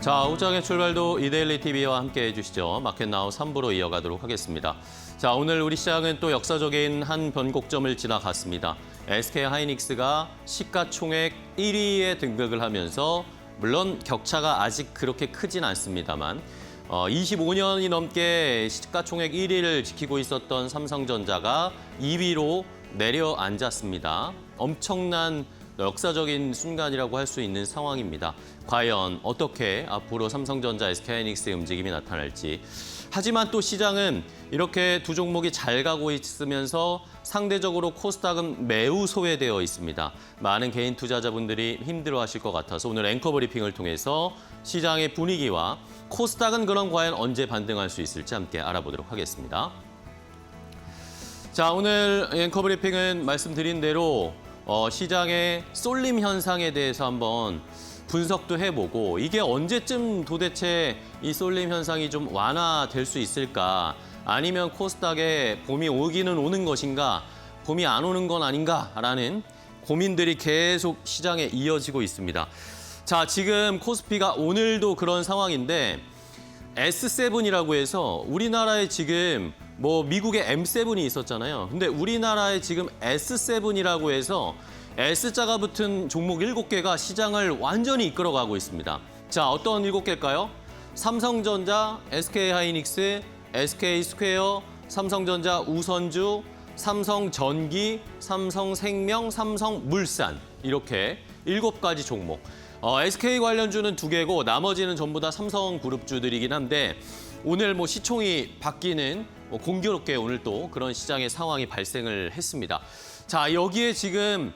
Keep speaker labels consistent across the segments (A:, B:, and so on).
A: 자, 오장의 출발도 이데일리 TV와 함께 해주시죠. 마켓나우 3부로 이어가도록 하겠습니다. 자, 오늘 우리 시장은 또 역사적인 한 변곡점을 지나갔습니다. SK하이닉스가 시가총액 1위에 등극을 하면서 물론 격차가 아직 그렇게 크진 않습니다만 25년이 넘게 시가총액 1위를 지키고 있었던 삼성전자가 2위로 내려앉았습니다. 엄청난 역사적인 순간이라고 할 수 있는 상황입니다. 과연 어떻게 앞으로 삼성전자, SK하이닉스의 움직임이 나타날지. 하지만 또 시장은 이렇게 두 종목이 잘 가고 있으면서 상대적으로 코스닥은 매우 소외되어 있습니다. 많은 개인 투자자분들이 힘들어하실 것 같아서 오늘 앵커 브리핑을 통해서 시장의 분위기와 코스닥은 그럼 과연 언제 반등할 수 있을지 함께 알아보도록 하겠습니다. 자, 오늘 앵커 브리핑은 말씀드린 대로 시장의 쏠림 현상에 대해서 한번 분석도 해보고 이게 언제쯤 도대체 이 쏠림 현상이 좀 완화될 수 있을까? 아니면 코스닥에 봄이 오기는 오는 것인가? 봄이 안 오는 건 아닌가라는 고민들이 계속 시장에 이어지고 있습니다. 자, 지금 코스피가 오늘도 그런 상황인데 S7이라고 해서 우리나라에 지금 미국의 M7이 있었잖아요. 근데 우리나라에 지금 S7이라고 해서 S자가 붙은 종목 7개가 시장을 완전히 이끌어가고 있습니다. 자, 어떤 7개일까요? 삼성전자, SK하이닉스, SK스퀘어, 삼성전자 우선주, 삼성전기, 삼성생명, 삼성물산 이렇게 7가지 종목. SK 관련주는 2개고 나머지는 전부 다 삼성그룹주들이긴 한데 오늘 시총이 바뀌는 공교롭게 오늘 또 그런 시장의 상황이 발생을 했습니다. 자, 여기에 지금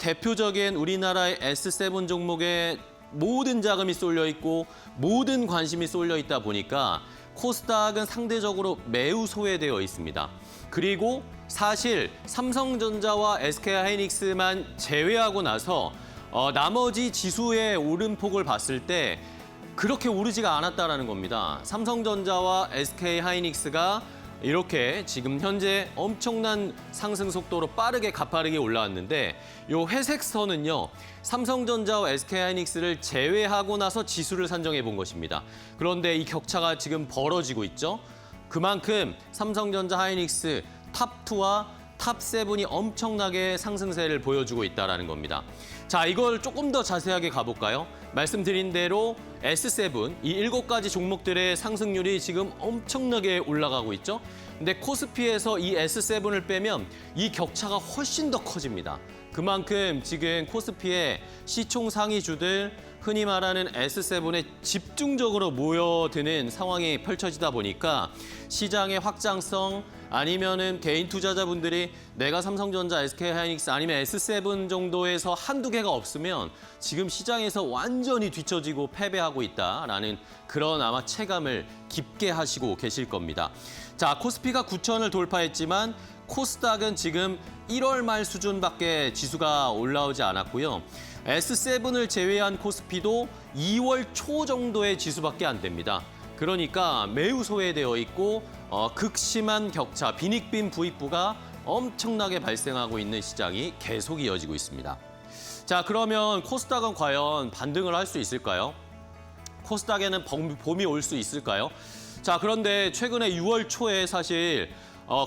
A: 대표적인 우리나라의 S7 종목에 모든 자금이 쏠려 있고 모든 관심이 쏠려 있다 보니까 코스닥은 상대적으로 매우 소외되어 있습니다. 그리고 사실 삼성전자와 SK하이닉스만 제외하고 나서 나머지 지수의 오름폭을 봤을 때 그렇게 오르지가 않았다라는 겁니다. 삼성전자와 SK하이닉스가 이렇게 지금 현재 엄청난 상승 속도로 빠르게 가파르게 올라왔는데 이 회색 선은요. 삼성전자와 SK하이닉스를 제외하고 나서 지수를 산정해 본 것입니다. 그런데 이 격차가 지금 벌어지고 있죠. 그만큼 삼성전자, 하이닉스 탑2와 탑7이 엄청나게 상승세를 보여주고 있다는 겁니다. 자, 이걸 조금 더 자세하게 가볼까요? 말씀드린 대로 S7, 이 7가지 종목들의 상승률이 지금 엄청나게 올라가고 있죠. 근데 코스피에서 이 S7을 빼면 이 격차가 훨씬 더 커집니다. 그만큼 지금 코스피의 시총 상위주들, 흔히 말하는 S7에 집중적으로 모여드는 상황이 펼쳐지다 보니까 시장의 확장성 아니면은 개인 투자자분들이 내가 삼성전자, SK하이닉스 아니면 S7 정도에서 한두 개가 없으면 지금 시장에서 완전히 뒤처지고 패배하고 있다라는 그런 아마 체감을 깊게 하시고 계실 겁니다. 자, 코스피가 9천을 돌파했지만 코스닥은 지금 1월 말 수준밖에 지수가 올라오지 않았고요. S7을 제외한 코스피도 2월 초 정도의 지수밖에 안 됩니다. 그러니까 매우 소외되어 있고 극심한 격차, 빈익빈 부익부가 엄청나게 발생하고 있는 시장이 계속 이어지고 있습니다. 자, 그러면 코스닥은 과연 반등을 할 수 있을까요? 코스닥에는 봄이 올 수 있을까요? 자, 그런데 최근에 6월 초에 사실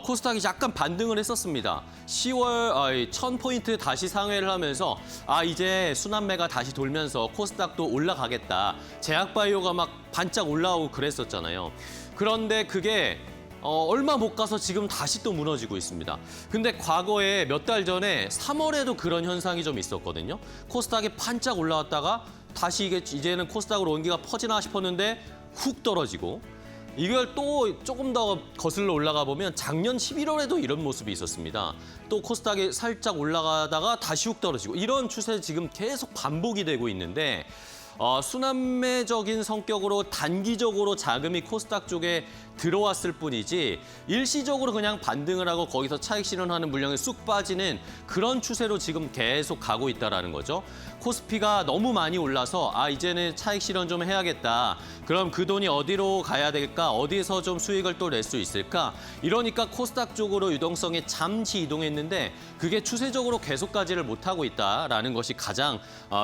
A: 코스닥이 약간 반등을 했었습니다. 10월 1000포인트 다시 상회를 하면서 이제 순환매가 다시 돌면서 코스닥도 올라가겠다. 제약바이오가 막 반짝 올라오고 그랬었잖아요. 그런데 그게 얼마 못 가서 지금 다시 또 무너지고 있습니다. 근데 과거에 몇 달 전에 3월에도 그런 현상이 좀 있었거든요. 코스닥이 반짝 올라왔다가 다시 이제는 코스닥으로 온기가 퍼지나 싶었는데 훅 떨어지고 이걸 또 조금 더 거슬러 올라가 보면 작년 11월에도 이런 모습이 있었습니다. 또 코스닥이 살짝 올라가다가 다시 훅 떨어지고 이런 추세 지금 계속 반복이 되고 있는데 순환매적인 성격으로 단기적으로 자금이 코스닥 쪽에 들어왔을 뿐이지 일시적으로 그냥 반등을 하고 거기서 차익 실현하는 물량이 쑥 빠지는 그런 추세로 지금 계속 가고 있다는 거죠. 코스피가 너무 많이 올라서 이제는 차익 실현 좀 해야겠다. 그럼 그 돈이 어디로 가야 될까? 어디에서 좀 수익을 또 낼 수 있을까? 이러니까 코스닥 쪽으로 유동성이 잠시 이동했는데 그게 추세적으로 계속 가지를 못하고 있다라는 것이 가장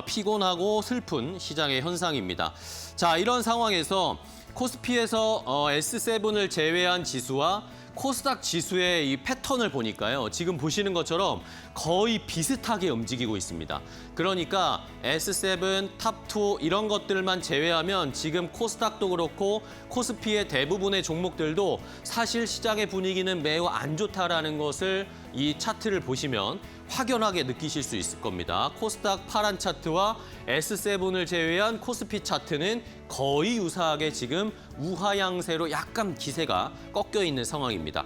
A: 피곤하고 슬픈 시장의 현상입니다. 자, 이런 상황에서 코스피에서 S7을 제외한 지수와 코스닥 지수의 이 패턴을 보니까요. 지금 보시는 것처럼 거의 비슷하게 움직이고 있습니다. 그러니까 S7, 탑2 이런 것들만 제외하면 지금 코스닥도 그렇고 코스피의 대부분의 종목들도 사실 시장의 분위기는 매우 안 좋다라는 것을 이 차트를 보시면 확연하게 느끼실 수 있을 겁니다. 코스닥 파란 차트와 S7을 제외한 코스피 차트는 거의 유사하게 지금 우하양세로 약간 기세가 꺾여 있는 상황입니다.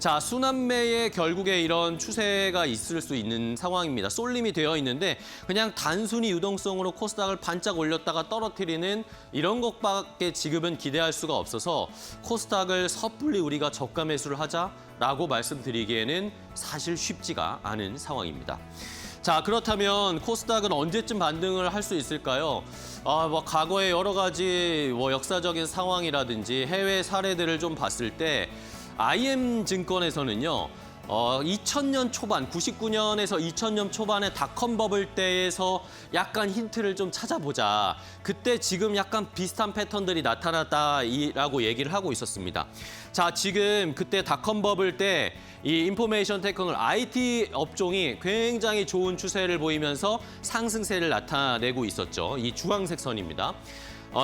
A: 자, 순환매의 결국에 이런 추세가 있을 수 있는 상황입니다. 쏠림이 되어 있는데 그냥 단순히 유동성으로 코스닥을 반짝 올렸다가 떨어뜨리는 이런 것밖에 지금은 기대할 수가 없어서 코스닥을 섣불리 우리가 저가 매수를 하자라고 말씀드리기에는 사실 쉽지가 않은 상황입니다. 자, 그렇다면 코스닥은 언제쯤 반등을 할 수 있을까요? 과거의 여러 가지 역사적인 상황이라든지 해외 사례들을 좀 봤을 때 IM증권에서는요. 2000년 초반, 99년에서 2000년 초반의 닷컴 버블 때에서 약간 힌트를 좀 찾아보자. 그때 지금 약간 비슷한 패턴들이 나타났다라고 얘기를 하고 있었습니다. 자, 지금 그때 닷컴 버블 때 이 인포메이션 테크놀로지 IT 업종이 굉장히 좋은 추세를 보이면서 상승세를 나타내고 있었죠. 이 주황색 선입니다.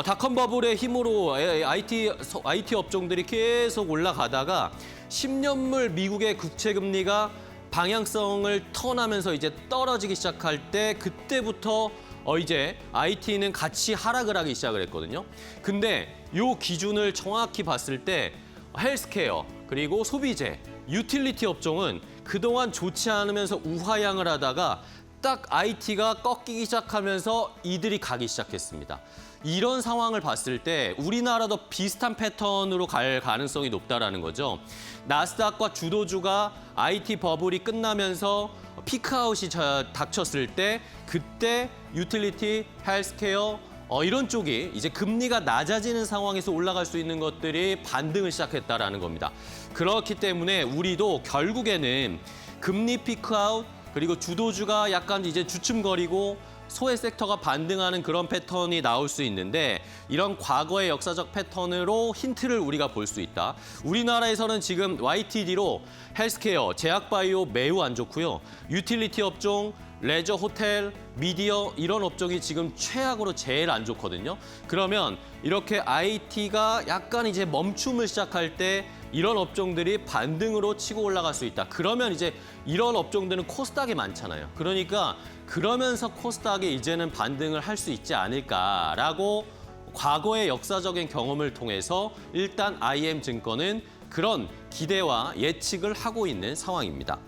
A: 닷컴 버블의 힘으로 IT 업종들이 계속 올라가다가 10년물 미국의 국채 금리가 방향성을 턴하면서 이제 떨어지기 시작할 때 그때부터 이제 IT는 같이 하락을 하기 시작을 했거든요. 근데 요 기준을 정확히 봤을 때 헬스케어 그리고 소비재, 유틸리티 업종은 그동안 좋지 않으면서 우하향을 하다가 딱 IT가 꺾이기 시작하면서 이들이 가기 시작했습니다. 이런 상황을 봤을 때 우리나라도 비슷한 패턴으로 갈 가능성이 높다라는 거죠. 나스닥과 주도주가 IT 버블이 끝나면서 피크아웃이 닥쳤을 때 그때 유틸리티, 헬스케어 이런 쪽이 이제 금리가 낮아지는 상황에서 올라갈 수 있는 것들이 반등을 시작했다라는 겁니다. 그렇기 때문에 우리도 결국에는 금리 피크아웃 그리고 주도주가 약간 이제 주춤거리고 소외 섹터가 반등하는 그런 패턴이 나올 수 있는데 이런 과거의 역사적 패턴으로 힌트를 우리가 볼 수 있다. 우리나라에서는 지금 YTD로 헬스케어, 제약바이오 매우 안 좋고요. 유틸리티 업종, 레저, 호텔, 미디어 이런 업종이 지금 최악으로 제일 안 좋거든요. 그러면 이렇게 IT가 약간 이제 멈춤을 시작할 때 이런 업종들이 반등으로 치고 올라갈 수 있다. 그러면 이제 이런 업종들은 코스닥에 많잖아요. 그러니까 그러면서 코스닥이 이제는 반등을 할 수 있지 않을까라고 과거의 역사적인 경험을 통해서 일단 IM증권은 그런 기대와 예측을 하고 있는 상황입니다.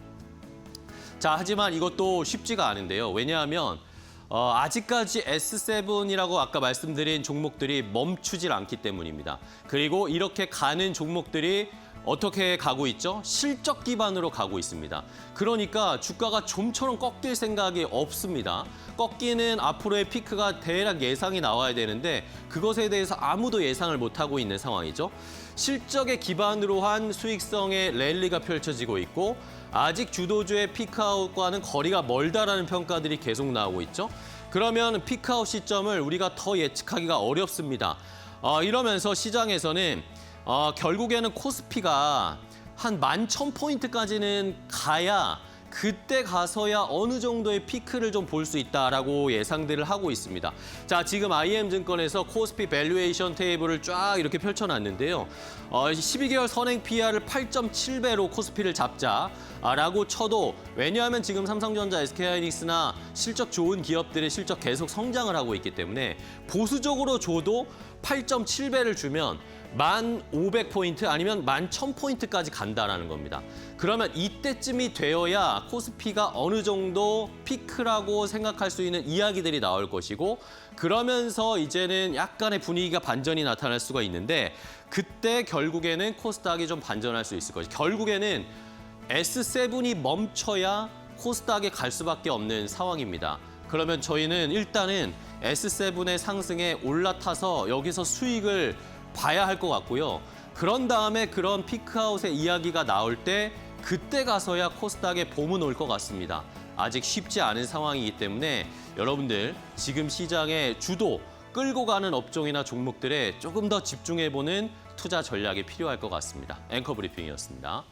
A: 자, 하지만 이것도 쉽지가 않은데요. 왜냐하면 아직까지 S7이라고 아까 말씀드린 종목들이 멈추질 않기 때문입니다. 그리고 이렇게 가는 종목들이 어떻게 가고 있죠? 실적 기반으로 가고 있습니다. 그러니까 주가가 좀처럼 꺾일 생각이 없습니다. 꺾이는 앞으로의 피크가 대략 예상이 나와야 되는데 그것에 대해서 아무도 예상을 못하고 있는 상황이죠. 실적에 기반으로 한 수익성의 랠리가 펼쳐지고 있고 아직 주도주의 피크아웃과는 거리가 멀다라는 평가들이 계속 나오고 있죠. 그러면 피크아웃 시점을 우리가 더 예측하기가 어렵습니다. 이러면서 시장에서는 결국에는 코스피가 한 11,000포인트까지는 가야 그때 가서야 어느 정도의 피크를 좀 볼 수 있다라고 예상들을 하고 있습니다. 자, 지금 IM증권에서 코스피 밸류에이션 테이블을 쫙 이렇게 펼쳐놨는데요. 12개월 선행 PR을 8.7배로 코스피를 잡자라고 쳐도 왜냐하면 지금 삼성전자, SK하이닉스나 실적 좋은 기업들의 실적 계속 성장을 하고 있기 때문에 보수적으로 줘도 8.7배를 주면 1,500포인트 아니면 11,000포인트까지 간다라는 겁니다. 그러면 이때쯤이 되어야 코스피가 어느 정도 피크라고 생각할 수 있는 이야기들이 나올 것이고 그러면서 이제는 약간의 분위기가 반전이 나타날 수가 있는데 그때 결국에는 코스닥이 좀 반전할 수 있을 것이죠. 결국에는 S7이 멈춰야 코스닥에 갈 수밖에 없는 상황입니다. 그러면 저희는 일단은 S7의 상승에 올라타서 여기서 수익을 봐야 할 것 같고요. 그런 다음에 그런 피크아웃의 이야기가 나올 때 그때 가서야 코스닥에 봄은 올 것 같습니다. 아직 쉽지 않은 상황이기 때문에 여러분들 지금 시장의 주도 끌고 가는 업종이나 종목들에 조금 더 집중해보는 투자 전략이 필요할 것 같습니다. 앵커 브리핑이었습니다.